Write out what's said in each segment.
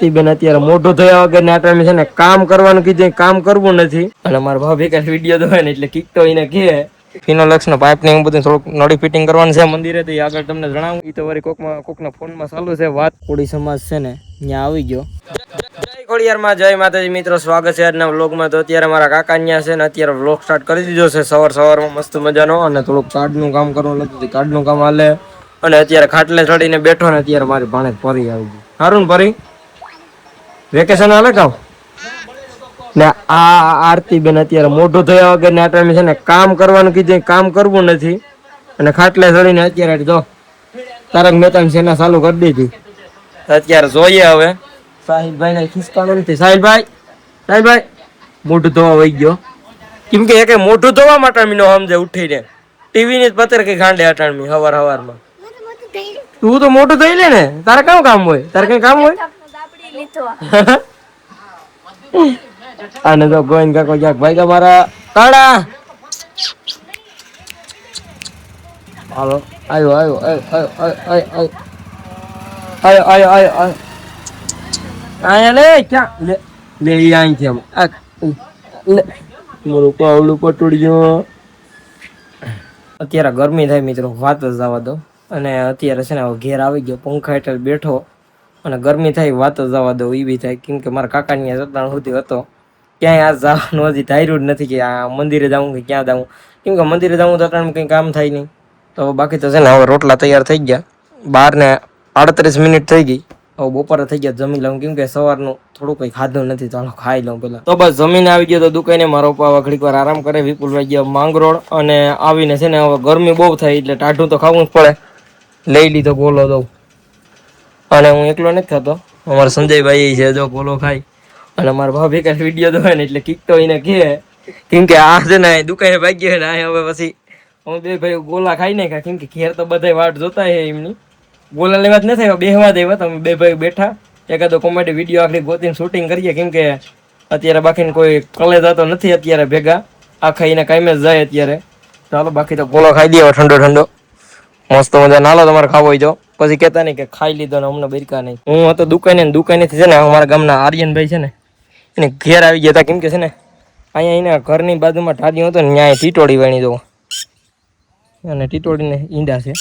આરતી બેન અત્યારે મોઢું ધોયા વગર ને આટામી છે ને કામ કરવાનું કીધું, કામ કરવું નથી. અને મારા ભાભી કઈ વિડીયો ધોય ને એટલે કિક તો એને કહે ફિનોલેક્સ નો પાઇપ ને એવું બધું થોડુંક નળી ફિટિંગ કરવાનું છે મંદિરે. તો આગળ તમને જણાવું. ઈ તો વળી કોકના ફોનમાં ચાલુ છે વાત. કોળી સમાજ છે ને ત્યાં આવી ગયો. જય ખોડિયારમાં, જય માતાજી મિત્રો, સ્વાગત છે આજના વ્લોગમાં. તો અત્યારે મારા કાકા ત્યાં છે ને અત્યારે વ્લોગ સ્ટાર્ટ કરી દીધો છે સવારમાં મસ્ત મજાનો. અને થોડુંક કાર્ડનું કામ કરવાનું હતું, કાર્ડનું કામ હાલે. અને અત્યારે ખાટલે ચડીને બેઠો ને અત્યારે મારી ભાણેજ પરી આવી ગઈ. સારું ને પરી, વેકેશન હાલે કામ ને. આ આરતી બેન અત્યારે મોઢું ધોયા વગર ને આટામી છે ને કામ કરવાનું કીધું, કામ કરવું નથી. અને ખાટલે ચડીને અત્યારે જો તારક મહેતા સેના ચાલુ કરી દીધી. અત્યારે જોઈએ હવે સાહિલભાઈ ને ખિસકાણો નથી. સાહિલભાઈ મોઢું ધોવા વહી ગયો. કેમ કે એક મોઢું ધોવા માટે મીનો સમજે ઉઠીને ટીવી ની પતર કઈ ખાંડે અટાણમી હવારમાં. તું તો મોટું થઈ લે ને, તારે કયું કામ હોય? તારે કઈ કામ હોય? આને તો ગોઈન કાકો જાક ભાઈ તમારા કાળા. હાલો આયો આયા લે ક્યાં લે લે આઈ છે મોરું પાવડું પટોડ્યો. અત્યારે ગરમી થાય મિત્રો, વાત જ જવા દો. અને અત્યારે છે ને ઘેર આવી ગયો, પંખા હેઠળ બેઠો અને ગરમી થાય વાત જ જવા દો. એ બી થાય કેમ કે મારા કાકાની સત્તાણ સુધી હતો, ક્યાંય આ જવાનું હજી ધાર્યું જ નથી કે આ મંદિરે જવું કે ક્યાં જવું. કેમ કે મંદિરે જવું તો અત્યારે કંઈ કામ થાય નહીં. તો બાકી તો છે ને હવે રોટલા તૈયાર થઈ ગયા. 12:38 થઈ ગઈ. હવે બપોરે થઈ ગયા જમી લઉં, કેમ કે સવારનું થોડું કંઈ ખાધું નથી, ચાલો ખાઈ લઉં પેલા. તો બસ જમીને આવી ગયો તો દુકાને. મારો પપ્પા ઘડીક વાર આરામ કરે. વિપુલભાઈ ગયા માંગરોળ. અને આવીને છે ને હવે ગરમી બહુ થાય એટલે ટાઢું તો ખાવું જ પડે. લઈ લીધો ગોલો દઉં. અને હું એકલો નથી ખાતો, અમારા સંજયભાઈ છે જો ગોલો ખાય. અને મારા ભાભી કઈ વિડીયો દોય ને એટલે કિક તો એને કહે. કેમ કે આ છે ને દુકાને ભાગી ગયો ને હવે પછી હું બે ભાઈ ગોલા ખાઈ નાખ્યા. કેમ કે ઘેર તો બધા વાટ જોતા છે એમની. ગોલા લેવા જ નથી આવ્યા, બેહવા દેવા. તમે બે ભાઈ બેઠા એકાદો કોમેડી વિડીયો આખરી ગોતીને શૂટિંગ કરીએ. કેમ કે અત્યારે બાકીને કોઈ કલેજ તો નથી અત્યારે ભેગા, આખા એને કાંઈ જ જાય અત્યારે. ચાલો બાકી તો ગોલો ખાઈ દે ઠંડો મસ્ત મજા. નાલો તમારે ખાવો હોય તો પછી કહેતા નહીં કે ખાઈ લીધો ને અમને બરકા નહીં. હું હતો દુકાનેથી છે ને અમારા ગામના આર્યનભાઈ છે ને એને ઘેર આવી ગયા હતા. કેમ કે છે ને અહીંયા એના ઘરની બાજુમાં ઠાડી હતો ને ત્યાં ટીટોળી વાણી દો. અને ટીટોળીને ઈંડા છે,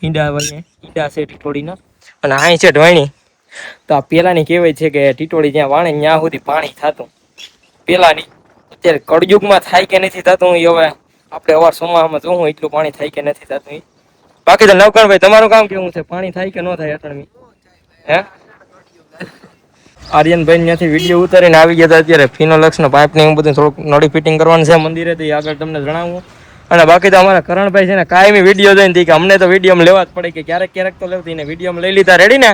ઈંડા છે ટીટોળીના. અને અહીં છે ઢવાણી. તો આ પેલાની કહેવાય છે કે ટીટોળી જ્યાં વાણે ત્યાં સુધી પાણી થતું પેલાની. અત્યારે કળયુગમાં થાય કે નથી થતું એ હવે આપણે અવાર સોમામાં જોવું એટલું પાણી થાય કે નથી થતું. બાકી તો નવકણભાઈ તમારું કામ કેવું છે? પાણી થાય કે ન થાય અટણમી? હે આર્યનભાઈ ત્યાંથી વિડીયો ઉતારીને આવી ગયા હતા. અત્યારે ફિનોલેક્સ નો પાઇપ ને એવું બધું થોડુંક નળી ફિટિંગ કરવાનું છે મંદિરે. તો આગળ તમને જણાવું. અને બાકી તો અમારા કરણભાઈ છે ને કાયમી વિડીયો જોઈને કે અમને તો વિડીયોમાં લેવા જ પડે કે ક્યારેક તો લેવતી ને વિડીયોમાં લઈ લીધા રેડી ને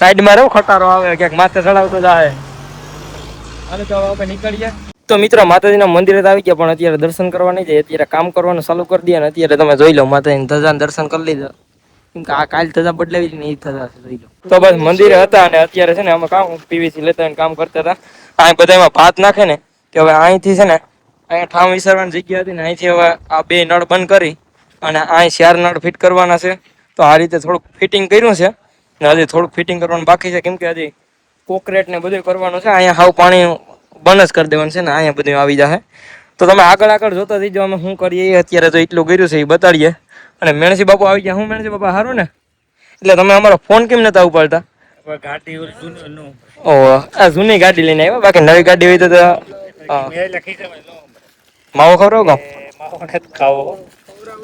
સાઈડમાં રહો ખટારો આવે ક્યાંક માથે ચડાવતો જાય. હાલે તો હવે નીકળીએ. તો મિત્રો માતાજીના મંદિરે આવી ગયા, પણ અત્યારે દર્શન કરવા નહીં જાય. અત્યારે કામ કરવાનું ચાલુ કરી દે. અને અત્યારે તમે જોઈ લો માતાજીની ધજાને દર્શન કરી લીધા. કેમ કે આ કાલ ધજા બદલાવી ને એ ધજા જોઈ લો. તો બસ મંદિરે હતા અને અત્યારે છે ને અમે કામ પીવીસી લેતા કામ કરતા હતા. અહીં બધામાં ભાત નાખે ને કે હવે અહીંથી છે ને અહીંયા ઠામ વિસરવાની જગ્યા હતી ને અહીંથી હવે આ બે નળ બંધ કરી અને અહીં 4 નળ ફિટ કરવાના છે. તો આ રીતે થોડુંક ફિટિંગ કર્યું છે ને હજી થોડુંક ફિટિંગ કરવાનું બાકી છે. કેમ કે હજી કોકરેટ ને બધું કરવાનું છે. અહીંયા હાવ પાણી બંધ જ કરી દેવાનું છે ને અહીંયા બધું આવી જાય. તો તમે આગળ જોતા થઈ જાઓ અમે શું કરીએ. અત્યારે તો એટલું કર્યું છે એ બતાડીએ. અને મેણસી બાપુ આવી ગયા. હું મેણસી બાપા સારું ને? એટલે તમે અમારો ફોન કેમ નતા ઉપાડતા? આ જૂની ગાડી લઈને આવ્યા. બાકી નવી ગાડી હોય તો માવો ખવડાવો કામ.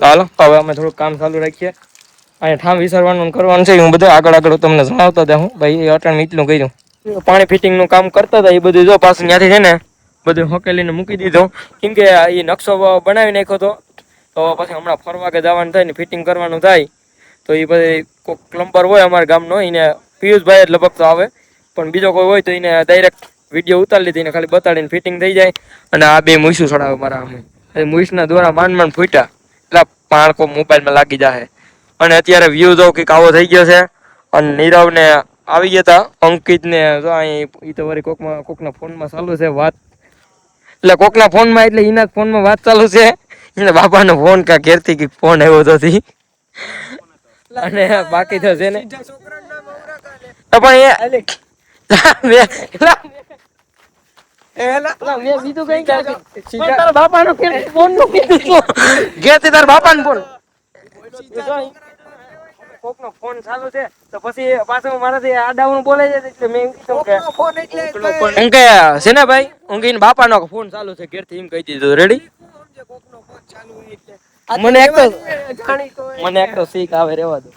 ચાલો હવે અમે થોડુંક કામ ચાલુ રાખીએ. અહીંયા ઠામ વિસરવાનું કરવાનું છે. હું બધું આગળ તમને જણાવતા હતા. હું ભાઈ અટાણ એટલું કર્યું. પાણી ફિટિંગ નું કામ કરતા હતા એ બધું જો પાછું ત્યાંથી છે ને બધું હોકેલીને મૂકી દીધું. કેમ કે એ નકશો બનાવી નાખ્યો હતો. તો પછી હમણાં ફરવા કે જવાનું થાય ને ફિટિંગ કરવાનું થાય તો એ બધી કોઈ પ્લમ્બર હોય અમારા ગામનો એને પિયુષભાઈ જ લગભગ તો આવે. પણ બીજો કોઈ હોય તો એને ડાયરેક્ટ વિડીયો ઉતારી લીધી ને ખાલી બતાડીને ફિટિંગ થઈ જાય. અને આ બે મૂસું ચડાવે મારા અમે મૂસના દ્વારા માંડ ફૂટ્યા એટલે પાણકો મોબાઈલમાં લાગી જાય. અને અત્યારે વ્યૂ જો કંઈક આવો થઈ ગયો છે. અને નીરવ ને આવી ગયા હતા, અંકિત ને જો અહીં એ તો વળી કોકના ફોનમાં ચાલુ છે વાત. એટલે કોકના ફોનમાં એટલે એના ફોનમાં વાત ચાલુ છે. એના બાપાનો ફોન કા ઘેરથી કંઈક ફોન આવ્યો હતો. અને બાકી તો છે ને પણ મેં બીજું કઈ તારા બાપાનો ફોન નું કીધું ઘેરથી તારા બાપાને ફોન કોકનો ફોન ચાલુ છે તો પછી પાછો મારાથી આડાવનું બોલે છે એટલે મેં કીધું કે ફોન એટલે હું કે છે ને ભાઈ હું કહીને બાપાનો ફોન ચાલુ છે ઘેરથી એમ કહી દીધું રેડી કોકનો ફોન ચાલુ એટલે મને એક તો શીખ આવે રેવા દો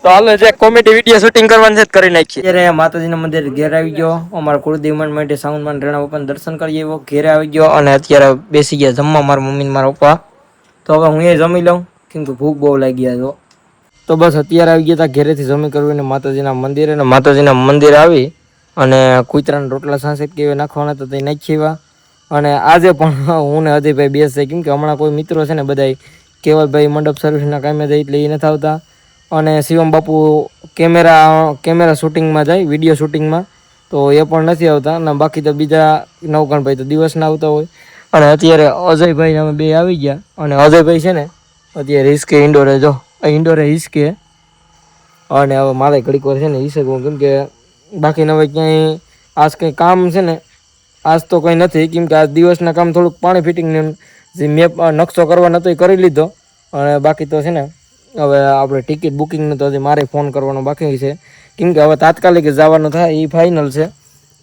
તો હાલો જે કોમેડી વિડીયો શૂટિંગ કરવાનું છે કરી નાખીએ અત્યારે માતાજીના મંદિર ઘેર આવી ગયો અમારા કુળદેવ માટે સાઉન્ડમાન રેણા પપ્પાને દર્શન કરી આવ્યો ઘેર આવી ગયો અને અત્યારે બેસી ગયા જમવા મારા મમ્મી ને મારા પપ્પા તો હવે હું એ જમી લઉં કેમ કે ભૂખ બહુ લાગી ગયા તો બસ અત્યારે આવી ગયા હતા ઘેરેથી જમી કરવું ને માતાજીના મંદિરે આવી અને કૂતરાના રોટલા સાંસેક કેવી નાખવાના તો તે નાખી આવ્યા અને આજે પણ હું ને અજયભાઈ બેસે કેમ કે હમણાં કોઈ મિત્રો છે ને બધા કેવલભાઈ મંડપ સર્વિસના કામે જાય એટલે એ નથી આવતા અને શિવમ બાપુ કેમેરા શૂટિંગમાં જાય વિડીયો શૂટિંગમાં તો એ પણ નથી આવતા અને બાકી તો બીજા નવકણભાઈ તો દિવસના આવતા હોય અને અત્યારે અજયભાઈ અમે બે આવી ગયા અને અજયભાઈ છે ને અત્યારે હિસકે ઇન્ડોરે હિસકે અને હવે મારે ઘડીક વાર છે ને હિસકવું કેમ કે બાકીને હવે ક્યાંય આજ કંઈ કામ છે ને આજ તો કંઈ નથી કેમ કે આજ દિવસના કામ થોડુંક પાણી ફિટિંગને જે મેપ નકશો કરવાનો હતો એ કરી લીધો અને બાકી તો છે ને હવે આપણે ટિકિટ બુકિંગનું તો હજી મારે ફોન કરવાનો બાકી છે કેમ કે હવે તાત્કાલિક જવાનું થાય એ ફાઇનલ છે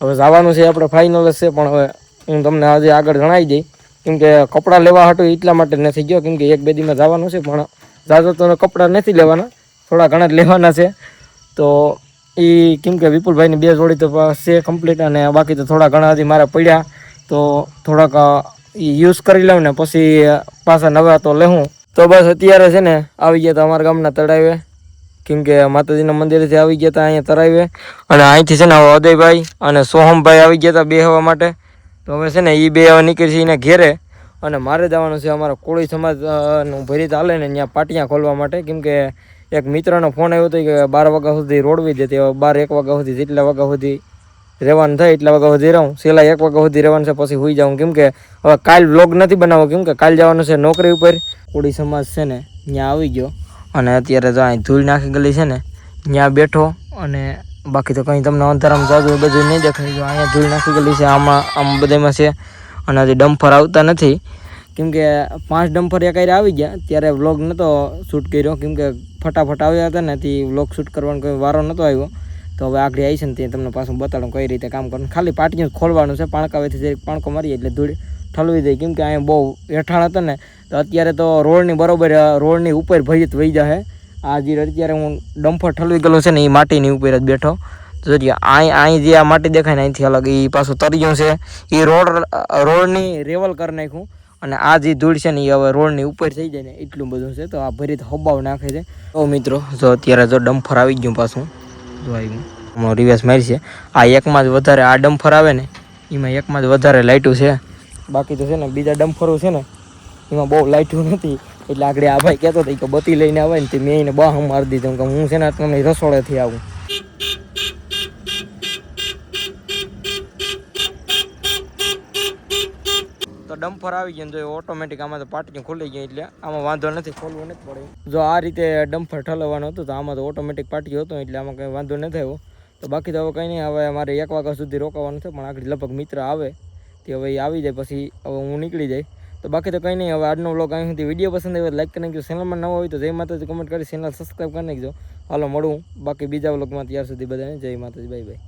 હવે જવાનું છે આપણે ફાઇનલ જ છે પણ હવે હું તમને હજી આગળ જણાવી દઈ કેમ કે કપડાં લેવા હતું એટલા માટે નથી ગયો કેમ કે 1-2 દીમાં જવાનું છે પણ જાજો તો કપડાં નથી લેવાના થોડા ઘણા જ લેવાના છે તો એ કેમ કે વિપુલભાઈની 2 જોડી તો છે કમ્પ્લીટ અને બાકી તો થોડા ઘણા હજી મારા પડ્યા તો થોડાક યુઝ કરી લઉં ને પછી પાછા નવા તો લેવું તો બસ અત્યારે છે ને આવી ગયા હતા અમારા ગામના તળાવે કેમ કે માતાજીના મંદિરેથી આવી ગયા હતા અહીંયા તળાવે અને અહીંથી છે ને અદયભાઈ અને સોહમભાઈ આવી ગયા હતા બેહવા માટે તો હવે છે ને એ બે હવે નીકળી છે એને ઘેરે અને મારે જવાનું છે અમારા કોળી સમાજનું ભરીત હાલે ને ત્યાં પાટિયા ખોલવા માટે કેમ કે એક મિત્રનો ફોન આવ્યો હતો કે 12 વાગ્યા સુધી રોડવી દે તે 12-1 વાગ્યા સુધી જેટલા વાગ્યા સુધી રહેવાનું થાય એટલા વાગ્યા સુધી રહું છેલ્લા 1 વાગ્યા સુધી રહેવાનું છે પછી સુઈ જાઉં કેમ કે હવે કાલ વ્લોગ નથી બનાવવો કેમ કે કાલ જવાનું છે નોકરી ઉપર કોળી સમાજ છે ને ત્યાં આવી ગયો અને અત્યારે જો અહીં ધૂળ નાખી ગયેલી છે ને ત્યાં બેઠો અને બાકી તો કંઈ તમને અંધારામાં જાજુ બધું નહીં દેખાય જો અહીંયા ધૂળ નાખી ગયેલી છે આમ બધામાં છે અને હજી ડમ્ફર આવતા નથી કેમ કે 5 ડમ્ફર એકાયરે આવી ગયા ત્યારે વ્લોગ નહોતો શૂટ કર્યો કેમ કે ફટાફટ આવ્યા હતા ને તે વ્લોગ શૂટ કરવાનો કોઈ વારો નહોતો આવ્યો તો હવે આગળ આવી છે ને ત્યાં તમને પાછું બતાડું કઈ રીતે કામ કરવાનું ખાલી પાટિયું ખોલવાનું છે પાણકાવેથી જે પાણકો મારીએ એટલે ધૂળ ઠલવી દે કેમ કે અહીંયા બહુ હેઠાણ હતા ને તો અત્યારે તો રોડની બરોબર રોડની ઉપર ભજીત વહી જાય આ જે અત્યારે હું ડમ્ફર ઠલવી ગયેલો છે ને એ માટીની ઉપર જ બેઠો તો અહીં જે આ માટી દેખાય ને અહીંથી અલગ એ પાછું તરિયું છે એ રોડની રેવલ કરી નાખ્યું અને આ જે ધૂળ છે ને એ હવે રોડની ઉપર થઈ જાય ને એટલું બધું છે તો આ ભરીત હબાવ નાખે છે તો મિત્રો જો અત્યારે જો ડમ્ફર આવી ગયું પાછું જો આવ્યું હમણાં રિવર્સ મારી છે આ એકમાં જ વધારે આ ડમ્ફર આવે ને એમાં એકમાં જ વધારે લાઇટું છે બાકી તો છે ને બીજા ડમ્ફરો છે ને એમાં બહુ લાઇટું નથી એટલે આગળ આ ભાઈ કહેતો હતો કે બત્તી લઈને આવે ને તે મેં એને બહાર મારી દીધું કે હું છે ને તમને રસોડેથી આવું તો ડમ્ફર આવી ગયું જો ઓટોમેટિક આમાં તો પાટિયું ખુલી ગઈ એટલે આમાં વાંધો નથી ખોલવું નથી પડે જો આ રીતે ડમ્ફર ઠલવવાનું હતું તો આમાં તો ઓટોમેટિક પાટિયું હતું એટલે આમાં કંઈ વાંધો નથી આવ્યો તો બાકી તો હવે કંઈ નહીં હવે મારે 1 વાગ્યા સુધી રોકાવાનું છે પણ આગળ લગભગ મિત્ર આવે તે હવે એ આવી જાય પછી હવે હું નીકળી જાય તો બાકી તો કંઈ નહીં હવે આજનો વ્લોગ અહીં સુધી વિડીયો પસંદ આવ્યો લાઈક કરી નાખજો ચેનલમાં નવો હોય તો જય માતાજી કમેન્ટ કરી ચેનલ સબસ્ક્રાઈબ કરી નાખજો હાલો મળું બાકી બીજા વ્લોગમાં ત્યાર સુધી બધાને જય માતાજી બાય બાય